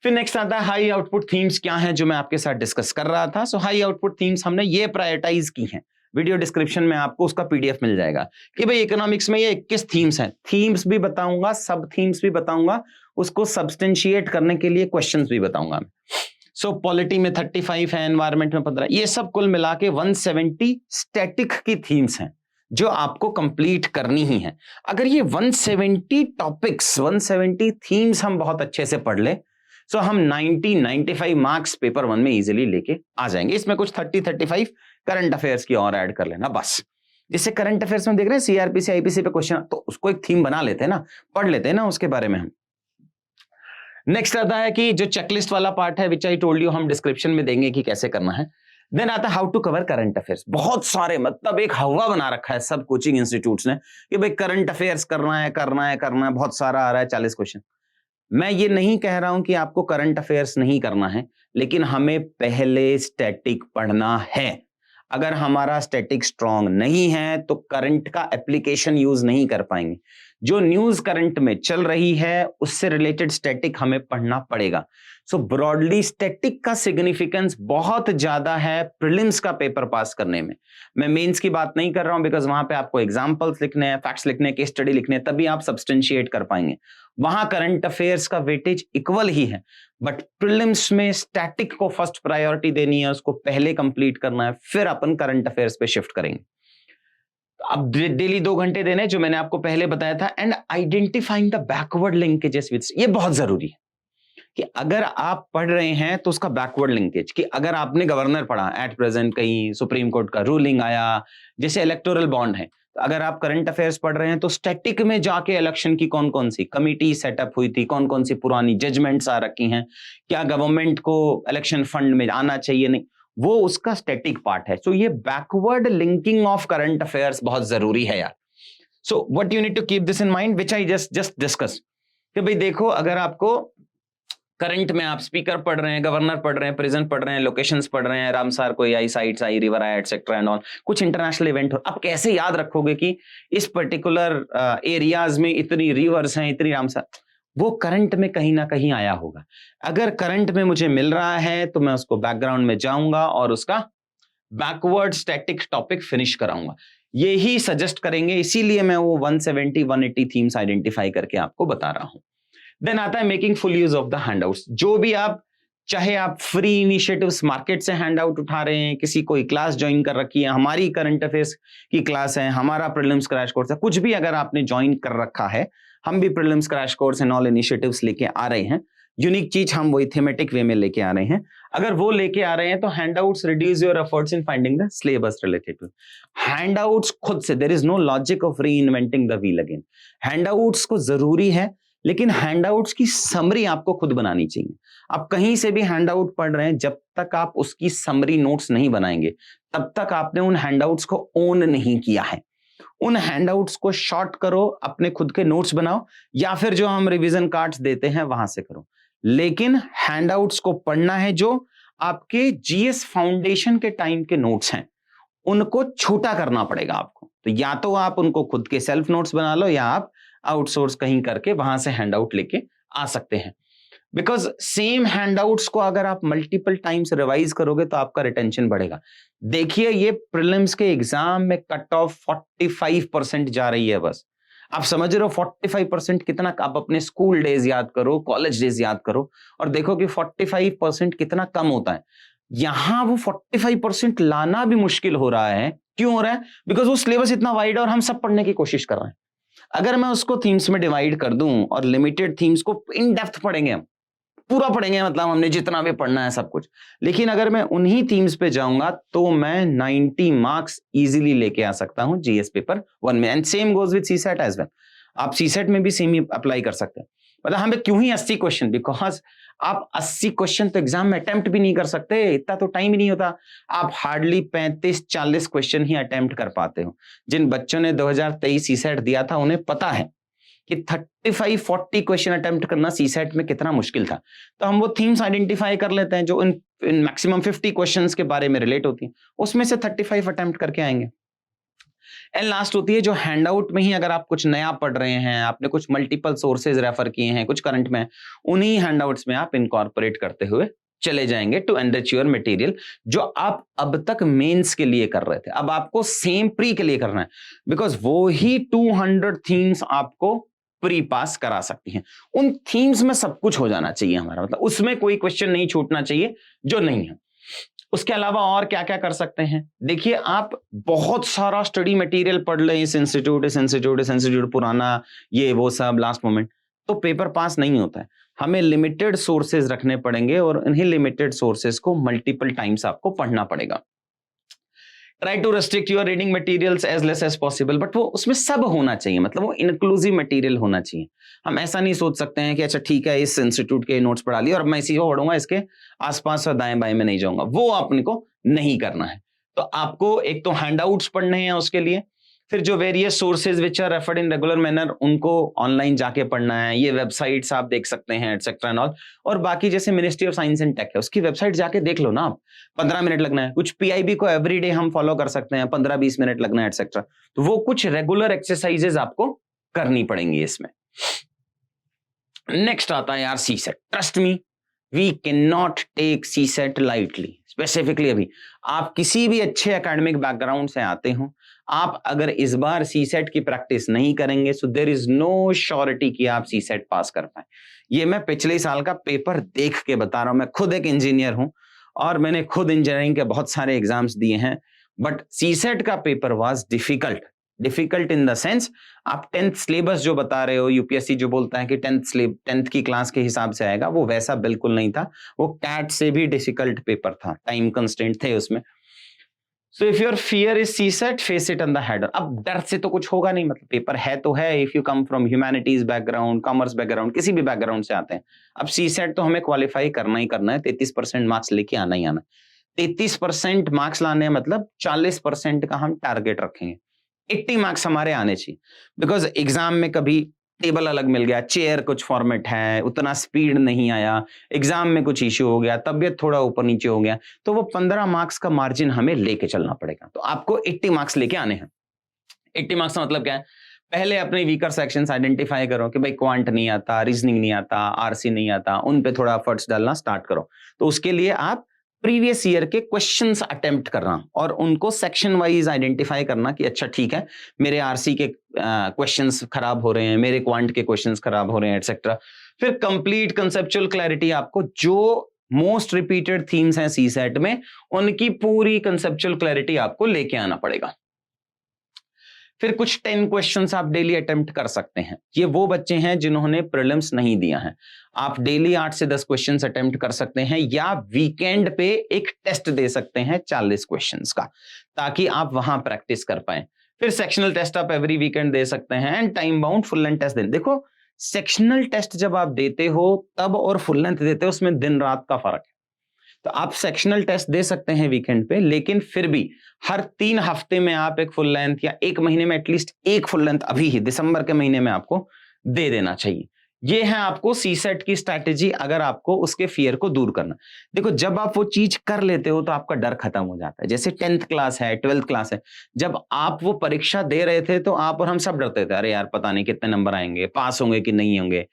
फिर नेक्स्ट आता है हाई आउटपुट थीम्स क्या हैं, जो मैं आपके साथ डिस्कस कर रहा था। सो हाई आउटपुट थीम्स हमने ये प्रायोरिटाइज की हैं। वीडियो डिस्क्रिप्शन में आपको उसका पीडीएफ मिल जाएगा कि भाई इकोनॉमिक्स में ये 21 थीम्स हैं। थीम्स भी बताऊंगा, सब थीम्स भी बताऊंगा, उसको सब्सटेंशिएट करने के लिए क्वेश्चंस भी बताऊंगा। सो पॉलिटी में 35 है, एनवायरमेंट में 15, ये सब कुल मिला के 170 स्टैटिक की थीम्स हैं जो आपको कंप्लीट करनी ही है। अगर ये 170 टॉपिक्स, 170 थीम्स हम बहुत अच्छे से पढ़ ले, सो हम 90-95 मार्क्स पेपर 1 में इजीली लेके आ जाएंगे। इसमें कुछ 30-35 करंट अफेयर्स की और ऐड कर लेना बस। जिससे करंट अफेयर्स में देख रहे हैं सीआरपीसी आईपीसी पे क्वेश्चन, तो उसको एक थीम बना लेते हैं ना, पढ़ लेते हैं ना उसके बारे में हम। नेक्स्ट आता है कि जो चेकलिस्ट वाला पार्ट है, विच आई टोल्ड यू, हम डिस्क्रिप्शन में देंगे कि कैसे करना है। देन आता है how to cover current affairs. बहुत सारे, मतलब एक हवा बना रखा है सब कोचिंग इंस्टीट्यूट्स ने कि भाई करंट अफेयर्स करना है करना है करना है, बहुत सारा आ रहा है 40 क्वेश्चन। मैं ये नहीं कह रहा हूं कि आपको करंट अफेयर्स नहीं करना है, लेकिन हमें पहले स्टैटिक पढ़ना है। अगर हमारा स्टैटिक स्ट्रांग नहीं है तो करंट का एप्लीकेशन यूज नहीं कर पाएंगे। जो न्यूज करंट में चल रही है उससे रिलेटेड स्टैटिक हमें पढ़ना पड़ेगा। सो ब्रॉडली स्टैटिक का सिग्निफिकेंस बहुत ज्यादा है प्रीलिम्स का पेपर पास करने में। मैं मेंस की बात नहीं कर रहा हूं, बिकॉज वहां पे आपको एग्जांपल्स लिखने हैं, फैक्ट्स लिखने हैं, केस स्टडी लिखने हैं, तभी आप सब्सटेंशिएट कर पाएंगे। वहां करंट अफेयर्स का वेटेज इक्वल ही है, बट प्रीलिम्स में स्टैटिक को फर्स्ट प्रायोरिटी देनी है, उसको पहले कंप्लीट करना है, फिर अपन करंट अफेयर्स पे शिफ्ट करेंगे। अब डेली 2 घंटे देने, जो मैंने आपको पहले बताया था, and identifying the backward linkages with, ये बहुत जरूरी है कि अगर आप पढ़ रहे हैं तो उसका बैकवर्ड लिंकेज, कि अगर आपने गवर्नर पढ़ा, एट प्रेजेंट कहीं सुप्रीम कोर्ट का रूलिंग आया, जैसे इलेक्टोरल बॉन्ड है, तो अगर आप करंट अफेयर्स पढ़ रहे हैं तो स्टैटिक में जाके इलेक्शन की कौन कौन सी कमिटी सेटअप हुई थी, कौन कौन सी पुरानी जजमेंट्स आ रखी हैं, क्या गवर्नमेंट को इलेक्शन फंड में आना चाहिए नहीं, वो उसका स्टैटिक पार्ट है। सो ये backward linking of current affairs बहुत जरूरी है यार। So what you need to keep this in mind, which I just discuss, कि भाई देखो, अगर आपको करंट में आप स्पीकर पढ़ रहे हैं, गवर्नर पढ़ रहे हैं, प्रेजेंट पढ़ रहे हैं, लोकेशंस पढ़ रहे हैं, रामसार कोई आई, साइट्स आई, रिवर आई, एटसेट्रा एंड ऑल, कुछ इंटरनेशनल इवेंट हो, आप कैसे याद रखोगे कि इस पर्टिकुलर एरियाज में इतनी रिवर्स हैं, इतनी रामसार, वो करंट में कहीं ना कहीं आया होगा। अगर करंट में मुझे मिल रहा है तो मैं उसको बैकग्राउंड में जाऊंगा और उसका बैकवर्ड स्टैटिक टॉपिक फिनिश कराऊंगा। यही सजेस्ट करेंगे, इसीलिए मैं वो 170 180 थीम्स आइडेंटिफाई करके आपको बता रहा हूं। देन आता है making full use of the handouts. जो भी आप, चाहे आप फ्री इनिशिएटिव्स मार्केट से हैंडआउट उठा रहे हैं, किसी कोई क्लास ज्वाइन कर रखी है, हमारी करंट अफेयर्स की क्लास है, हमारा प्रीलिम्स क्रैश कोर्स है, कुछ भी अगर आपने ज्वाइन कर रखा है, हम भी prelims crash course and all initiatives लेके आ रहे हैं। यूनिक चीज हम वही थीमेटिक वे में लेके आ रहे हैं। अगर वो लेके आ रहे हैं तो handouts reduce your efforts in finding the syllabus related to handouts. खुद से there is no logic of reinventing the wheel again. Handouts को जरूरी है, लेकिन हैंडआउट्स की समरी आपको खुद बनानी चाहिए। आप कहीं से भी हैंडआउट पढ़ रहे हैं, जब तक आप उसकी समरी नोट्स नहीं बनाएंगे तब तक आपने उन हैंडआउट्स को ओन नहीं किया है। उन हैंडआउट्स को शॉर्ट करो, अपने खुद के नोट्स बनाओ, या फिर जो हम रिवीजन कार्ड्स देते हैं वहां से करो, लेकिन हैंडआउट्स को पढ़ना है जो आपके जीएस फाउंडेशन के टाइम के नोट्स हैं, उनको छोटा करना पड़ेगा आपको। तो या तो आप उनको खुद के सेल्फ नोट्स बना लो, या आप आउटसोर्स कहीं करके वहां से हैंडआउट लेके आ सकते हैं। बिकॉज सेम हैंडआउट्स को अगर आप मल्टीपल टाइम्स रिवाइज करोगे तो आपका रिटेंशन बढ़ेगा। देखिए, ये प्रीलिम्स के एग्जाम में कट ऑफ 45% जा रही है बस। आप समझ रहे हो 45% कितना? आप अपने स्कूल डेज याद करो, कॉलेज डेज याद करो, और देखो कि 45% कितना कम होता है। यहां वो 45% लाना भी मुश्किल हो रहा है। क्यों हो रहा है? बिकॉज वो सिलेबस इतना वाइड है और हम सब पढ़ने की कोशिश कर रहे हैं। अगर मैं उसको थीम्स में डिवाइड कर दूं और लिमिटेड थीम्स को इन डेप्थ पढ़ेंगे, हम पूरा पढ़ेंगे, मतलब हमने जितना भी पढ़ना है सब कुछ, लेकिन अगर मैं उन्हीं थीम्स पे जाऊंगा तो मैं 90 मार्क्स इजीली लेके आ सकता हूं जीएस पेपर 1 में। And same goes with CSAT as well. आप सीसेट में भी सेम ही अप्लाई कर सकते हैं। मतलब हमें क्यों ही 80 क्वेश्चन? बिकॉज आप 80 क्वेश्चन तो एग्जाम में अटेम्प्ट भी नहीं कर सकते, इतना तो टाइम ही नहीं होता। आप हार्डली 35-40 क्वेश्चन ही अटेम्प्ट कर पाते हो। जिन बच्चों ने 2023 सीसेट दिया था उन्हें पता है कि 35-40 क्वेश्चन अटेम्प्ट करना सीसेट में कितना मुश्किल था। तो हम वो थीम्स आइडेंटिफाई कर लेते हैं जो इन मैक्सिमम 50 क्वेश्चंस के बारे में रिलेट होती हैं, उसमें से 35 अटेम्प्ट करके आएंगे। एंड लास्ट होती है जो हैंडआउट में ही अगर आप कुछ नया पढ़ रहे हैं, आपने कुछ मल्टीपल सोर्सेज रेफर किए हैं, कुछ करंट में, उन्हीं हैंडआउट्स में आप इनकॉर्पोरेट करते हुए चले जाएंगे टू एनरिच योर मटेरियल, जो आप अब तक मेंस के लिए कर रहे थे, अब आपको सेम प्री के लिए करना है। बिकॉज वो ही 200 थीम्स आपको प्री पास करा सकती हैं। उन थीम्स में सब कुछ हो जाना चाहिए हमारा, मतलब उसमें कोई क्वेश्चन नहीं छूटना चाहिए जो नहीं है। उसके अलावा और क्या क्या कर सकते हैं? देखिए, आप बहुत सारा स्टडी मटेरियल पढ़ लें, इस इंस्टीट्यूट पुराना, ये वो सब लास्ट मोमेंट, तो पेपर पास नहीं होता है। हमें लिमिटेड सोर्सेज रखने पड़ेंगे और इन्हीं लिमिटेड सोर्सेज को मल्टीपल टाइम्स आपको पढ़ना पड़ेगा। Try to restrict your reading materials as less as possible, but वो उसमें सब होना चाहिए, मतलब वो इंक्लूसिव मटेरियल होना चाहिए। हम ऐसा नहीं सोच सकते हैं कि अच्छा ठीक है इस इंस्टीट्यूट के नोट्स पढ़ा लिए और मैं इसी को पढ़ूंगा, इसके आसपास और दाएं बाएं में नहीं जाऊंगा, वो अपने को नहीं करना है। तो आपको एक तो हैंडआउट्स पढ़ने हैं उसके लिए, फिर जो various sources which are referred in regular manner उनको ऑनलाइन जाके पढ़ना है, ये वेबसाइट्स आप देख सकते हैं एटसेट्रा एंड ऑल। और बाकी जैसे ministry of science and tech है उसकी वेबसाइट जाके देख लो ना आप, 15 मिनट लगना है। कुछ पीआईबी को एवरीडे हम फॉलो कर सकते हैं, 15-20 मिनट लगना है एटसेट्रा। तो वो कुछ रेगुलर एक्सरसाइजेज आपको करनी पड़ेंगी इसमें। नेक्स्ट आता है यार CSAT. Trust me, we can not take CSAT lightly. Specifically अभी आप किसी भी अच्छे एकेडमिक बैकग्राउंड से आते हो, आप अगर इस बार सीसेट की प्रैक्टिस नहीं करेंगे so there is no surety कि आप सीसेट पास कर पाए। ये मैं पिछले साल का पेपर देख के बता रहा हूं। मैं खुद एक इंजीनियर हूं और मैंने खुद इंजीनियरिंग के बहुत सारे एग्जाम्स दिए हैं, बट सीसेट का paper was difficult in the sense आप 10th सिलेबस जो बता रहे हो, यूपीएससी जो बोलता है कि 10th की क्लास के हिसाब से आएगा, वो वैसा बिल्कुल नहीं था। वो कैट से भी डिफिकल्ट पेपर था, टाइम कंस्ट्रेंट थे उसमें। So if your fear is CSAT, face it on the head. अब डर से तो कुछ होगा नहीं, मतलब पेपर है तो है। If you come from humanities background, commerce background, किसी भी बैकग्राउंड से आते हैं, अब सीसेट तो हमें क्वालिफाई करना ही करना है, 33% मार्क्स लेके आना ही आना। 33% मार्क्स लाने मतलब 40% का हम टारगेट रखेंगे। 80 मार्क्स हमारे आने चाहिए, बिकॉज एग्जाम में कभी टेबल अलग मिल गया, चेयर कुछ फॉर्मेट है, उतना स्पीड नहीं आया, एग्जाम में कुछ इश्यू हो गया, तबियत थोड़ा ऊपर नीचे हो गया, तो वो 15 मार्क्स का मार्जिन हमें लेके चलना पड़ेगा। तो आपको 80 मार्क्स लेके आने हैं। 80 मार्क्स का मतलब क्या है? पहले अपने वीकर सेक्शंस आइडेंटिफाई करो कि भाई क्वांट नहीं आता, रीजनिंग नहीं आता, आरसी नहीं आता, उन पे थोड़ा एफर्ट्स डालना स्टार्ट करो। तो उसके लिए आप प्रीवियस ईयर के क्वेश्चंस अटेम्प्ट करना और उनको सेक्शन वाइज आइडेंटिफाई करना कि अच्छा ठीक है मेरे आरसी के क्वेश्चंस खराब हो रहे हैं, मेरे क्वांट के क्वेश्चंस खराब हो रहे हैं, एटसेट्रा। फिर कंप्लीट कंसेप्चुअल क्लैरिटी, आपको जो मोस्ट रिपीटेड थीम्स हैं सीसेट में उनकी पूरी कंसेप्चुअल क्लैरिटी आपको लेके आना पड़ेगा। फिर कुछ 10 क्वेश्चंस आप डेली अटेम्प्ट कर सकते हैं। ये वो बच्चे हैं जिन्होंने प्रीलिम्स नहीं दिया है, आप डेली 8 से 10 क्वेश्चंस अटेम्प्ट कर सकते हैं, या वीकेंड पे एक टेस्ट दे सकते हैं 40 क्वेश्चंस का, ताकि आप वहां प्रैक्टिस कर पाए। फिर सेक्शनल टेस्ट आप एवरी वीकेंड दे सकते हैं and time bound full length test दें। देखो सेक्शनल टेस्ट जब आप देते हो तब और फुल लेंथ देते हो उसमें दिन रात का फर्क है। तो आप सेक्शनल टेस्ट दे सकते हैं वीकेंड पे, लेकिन फिर भी हर 3 हफ्ते में आप एक फुल लेंथ या 1 महीने में एटलीस्ट एक फुल लेंथ अभी ही दिसंबर के महीने में आपको दे देना चाहिए। ये है आपको सीसेट की स्ट्रैटेजी, अगर आपको उसके फियर को दूर करना। देखो जब आप वो चीज कर लेते हो तो आपका डर खत्म हो जाता है। जैसे 10th क्लास है, 12th क्लास है, जब आप वो परीक्षा दे रहे थे तो आप और हम सब डरते थे, अरे यार पता नहीं कितने नंबर आएंगे, पास होंगे कि नहीं होंगे।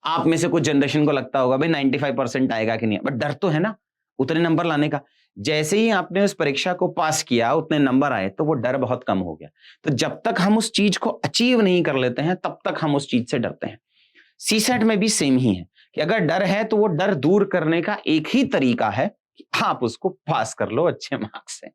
आप में से कुछ जनरेशन को लगता होगा भाई 95% आएगा कि नहीं, बट डर तो है ना उतने नंबर लाने का। जैसे ही आपने उस परीक्षा को पास किया, उतने नंबर आए, तो वो डर बहुत कम हो गया। तो जब तक हम उस चीज को अचीव नहीं कर लेते हैं तब तक हम उस चीज से डरते हैं। सीसेट में भी सेम ही है कि अगर डर है तो वो डर दूर करने का एक ही तरीका है कि आप उसको पास कर लो अच्छे मार्क्स से।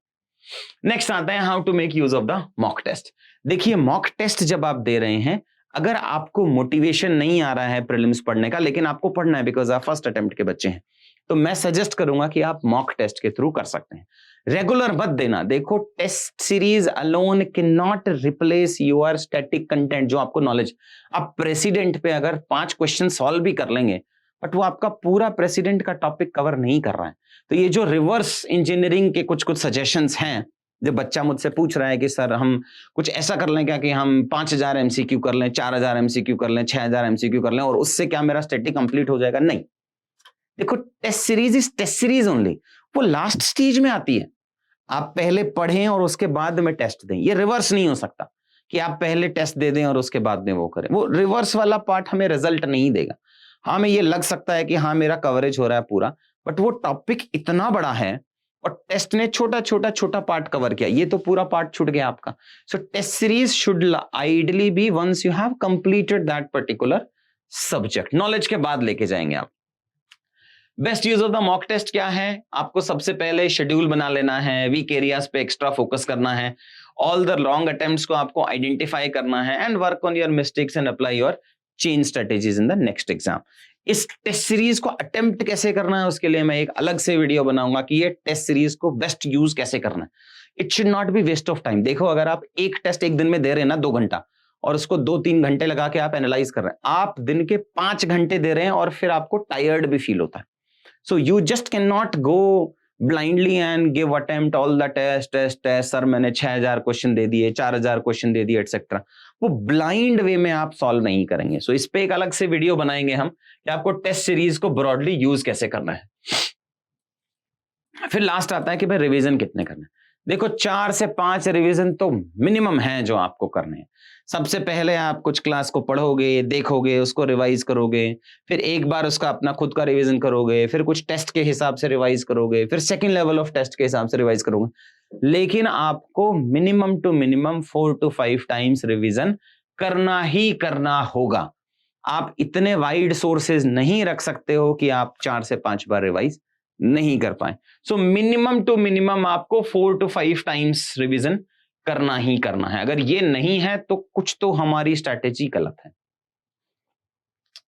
नेक्स्ट आता है how to make use of the mock test. देखिए मॉक टेस्ट जब आप दे रहे हैं, अगर आपको मोटिवेशन नहीं आ रहा है प्रीलिम्स पढ़ने का, लेकिन आपको पढ़ना है बिकॉज आप फर्स्ट अटेम्प्ट के बच्चे हैं, तो मैं सजेस्ट करूंगा कि आप मॉक टेस्ट के थ्रू कर सकते हैं। रेगुलर मत देना। देखो test series alone can not replace your static content, जो आपको नॉलेज। आप प्रेसिडेंट पे अगर 5 क्वेश्चन सॉल्व भी कर लेंगे, बट वो आपका पूरा प्रेसिडेंट का टॉपिक कवर नहीं कर रहा है। तो ये जो रिवर्स इंजीनियरिंग के कुछ सजेशंस हैं, जब बच्चा मुझसे पूछ रहा है कि सर हम कुछ ऐसा कर लें क्या कि हम 5000 एमसीक्यू कर लें, 4000 एमसीक्यू कर लें, 6000 एमसीक्यू कर लें और उससे क्या मेरा स्टैटिक कंप्लीट हो जाएगा? नहीं। देखो test series is test series only, वो लास्ट स्टेज में आती है। आप पहले पढ़ें और उसके बाद में टेस्ट दें। ये रिवर्स नहीं हो सकता कि आप पहले टेस्ट दे दें और उसके बाद में वो करें। वो रिवर्स वाला पार्ट हमें रिजल्ट नहीं देगा। हाँ हमें ये लग सकता है कि हाँ मेरा कवरेज हो रहा है पूरा, बट वो टॉपिक इतना बड़ा है और टेस्ट ने छोटा पार्ट कवर किया, ये तो पूरा पार्ट छूट गया आपका। So test series should ideally be once you have completed that particular subject. Knowledge के बाद लेके जाएंगे आप। Best use of the mock test क्या है? आपको सबसे पहले शेड्यूल बना लेना है, वीक एरियाज पे एक्स्ट्रा फोकस करना है, ऑल द लॉन्ग अटेम्प्ट्स को आपको आइडेंटिफाई करना है and work on your mistakes and apply your change strategies in the next exam. इस टेस्ट सीरीज को अटेम्प्ट कैसे करना है उसके लिए मैं एक अलग से वीडियो बनाऊंगा कि ये टेस्ट सीरीज को बेस्ट यूज कैसे करना है। It should not be waste of time. देखो अगर आप एक टेस्ट एक दिन में दे रहे हैं ना 2 घंटा, और उसको 2-3 घंटे लगा के आप एनालाइज कर रहे हैं, आप दिन के 5 घंटे दे रहे हैं और फिर आपको टायर्ड भी फील होता है। So you just can not go blindly and give attempt all the test test test. Sir मैंने 6000 क्वेश्चन दे दिए, 4000 क्वेश्चन दे दिए एटसेट्रा। वो ब्लाइंड वे में आप सॉल्व नहीं करेंगे। सो इस पे एक अलग से वीडियो बनाएंगे हम कि आपको टेस्ट सीरीज को ब्रॉडली यूज कैसे करना है। फिर लास्ट आता है कि भाई रिवीजन कितने करने। देखो 4 से 5 रिवीजन तो मिनिमम है जो आपको करने हैं। सबसे पहले आप कुछ क्लास को पढ़ोगे, देखोगे, उसको रिवाइज करोगे, फिर एक बार उसका अपना खुद का रिवीजन करोगे, फिर कुछ टेस्ट के हिसाब से रिवाइज करोगे, फिर सेकंड लेवल ऑफ टेस्ट के हिसाब से रिवाइज करोगे। लेकिन आपको minimum to minimum 4 to 5 times revision करना ही करना होगा। आप इतने वाइड सोर्सेज नहीं रख सकते हो कि आप 4 से 5 बार रिवाइज नहीं कर पाए। सो मिनिमम टू मिनिमम आपको 4 to 5 टाइम्स रिवीजन करना ही करना है। अगर ये नहीं है तो कुछ तो हमारी स्ट्रैटेजी गलत है।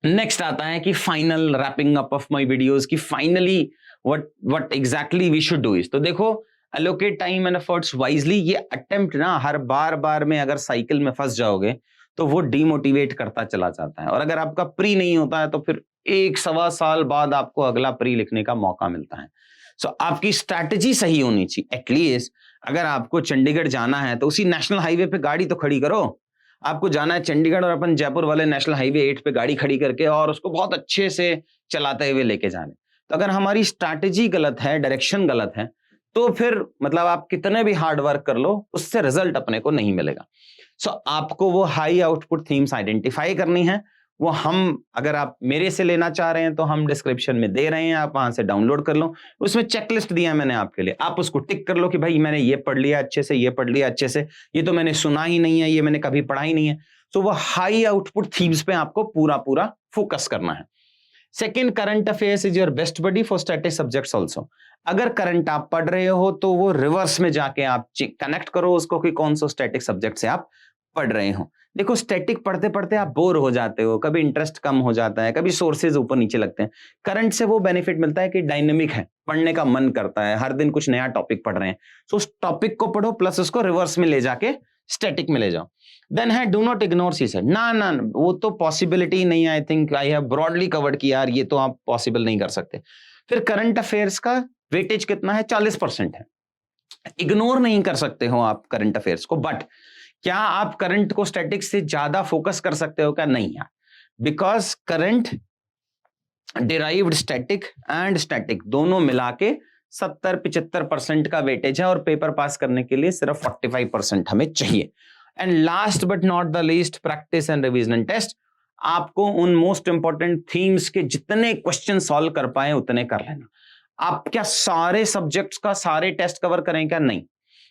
नेक्स्ट आता है कि final wrapping up of my videos कि finally what exactly we should do is. तो देखो allocate time and efforts wisely. ये अटेम्प्ट ना हर बार में अगर साइकिल में फंस जाओगे तो वो डिमोटिवेट करता चला जाता है, और अगर आपका प्री नहीं होता है तो फिर 1-1.25 साल बाद आपको अगला प्री लिखने का मौका मिलता है। सो आपकी स्ट्रैटेजी सही होनी चाहिए। एटलीस्ट अगर आपको चंडीगढ़ जाना है तो उसी नेशनल हाईवे पे गाड़ी तो खड़ी करो। आपको जाना है चंडीगढ़ और अपन जयपुर वाले नेशनल हाईवे 8 पे गाड़ी खड़ी करके और उसको बहुत अच्छे से चलाते हुए लेके जाने। तो अगर हमारी स्ट्रैटेजी गलत है, डायरेक्शन गलत है, तो फिर मतलब आप कितने भी हार्ड वर्क कर लो उससे रिजल्ट अपने को नहीं मिलेगा। सो आपको वो हाई आउटपुट थीम्स आइडेंटिफाई करनी है। वो हम अगर आप मेरे से लेना चाह रहे हैं तो हम डिस्क्रिप्शन में दे रहे हैं, आप वहां से डाउनलोड कर लो। उसमें चेकलिस्ट दिया मैंने आपके लिए, आप उसको टिक कर लो कि भाई मैंने ये पढ़ लिया अच्छे से, ये पढ़ लिया अच्छे से, ये तो मैंने सुना ही नहीं है, ये मैंने कभी पढ़ा ही नहीं है। तो वो हाई आउटपुट थीम्स पे आपको पूरा फोकस करना है। Second, current affairs is your best buddy for static subjects also. अगर करंट आप पढ़ रहे हो तो वो रिवर्स में जाके आप कनेक्ट करो उसको कि कौन सा स्टैटिक सब्जेक्ट से आप पढ़ रहे हो। देखो स्टैटिक पढ़ते पढ़ते आप बोर हो जाते हो, कभी इंटरेस्ट कम हो जाता है, कभी सोर्सेज ऊपर नीचे लगते हैं। करंट से वो बेनिफिट मिलता है कि डायनेमिक है, पढ़ने का मन करता है, हर दिन कुछ नया टॉपिक पढ़ रहे हैं। सो उस टॉपिक को पढ़ो प्लस उसको रिवर्स में ले जाके स्टैटिक में ले जाओ। देन है do not ignore CSAT. ना वो तो पॉसिबिलिटी नहीं है। I think I have broadly covered कि यार ये तो आप पॉसिबल नहीं कर सकते। फिर करंट अफेयर्स का वेटेज कितना है? 40% है। इग्नोर नहीं कर सकते हो आप करंट अफेयर्स को, बट क्या आप करंट को स्टैटिक से ज्यादा फोकस कर सकते हो क्या? नहीं यार, because current derived static and static दोनों मिला के 70-75% का वेटेज है, और पेपर पास करने के लिए सिर्फ 45% हमें चाहिए। And last but not the least, practice and revision test. आपको उन मोस्ट इंपॉर्टेंट थीम्स के जितने क्वेश्चन सॉल्व कर पाए उतने कर लेना। आप क्या सारे सब्जेक्ट्स का सारे टेस्ट कवर करें क्या? नहीं,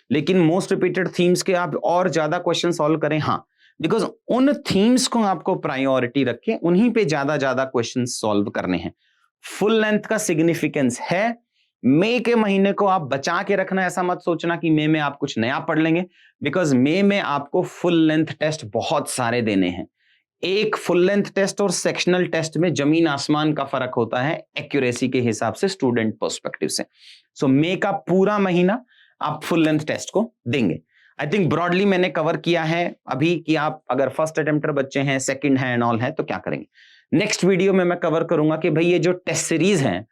लेकिन मोस्ट रिपीटेड थीम्स के आप और ज्यादा क्वेश्चन सॉल्व करें, हाँ, बिकॉज उन थीम्स को आपको प्रायोरिटी रख के उन्हीं पे ज्यादा क्वेश्चन सॉल्व करने हैं। फुल लेंथ का सिग्निफिकेंस है। मई के महीने को आप बचा के रखना, ऐसा मत सोचना कि मई में आप कुछ नया पढ़ लेंगे, बिकॉज मई में आपको फुल लेंथ टेस्ट बहुत सारे देने हैं। एक फुल लेंथ टेस्ट और सेक्शनल टेस्ट में जमीन आसमान का फर्क होता है एक्यूरेसी के हिसाब से, स्टूडेंट पर्सपेक्टिव से। सो मई का पूरा महीना आप फुल लेंथ टेस्ट को देंगे। आई थिंक ब्रॉडली मैंने कवर किया है अभी कि आप अगर फर्स्ट अटेम्प्टर बच्चे हैं, सेकंड है एंड ऑल है तो क्या करेंगे। नेक्स्ट वीडियो में मैं कवर करूंगा कि भाई ये जो टेस्ट सीरीज हैं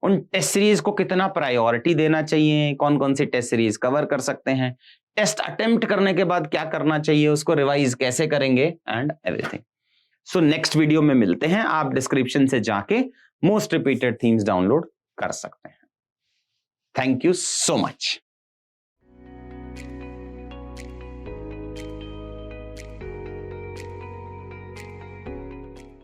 उन टेस्ट सीरीज को कितना प्रायोरिटी देना चाहिए, कौन कौन सी टेस्ट सीरीज कवर कर सकते हैं, टेस्ट अटेम्प्ट करने के बाद क्या करना चाहिए, उसको रिवाइज कैसे करेंगे and everything. So next video में मिलते हैं। आप डिस्क्रिप्शन से जाके मोस्ट रिपीटेड थीम्स डाउनलोड कर सकते हैं। Thank you so much.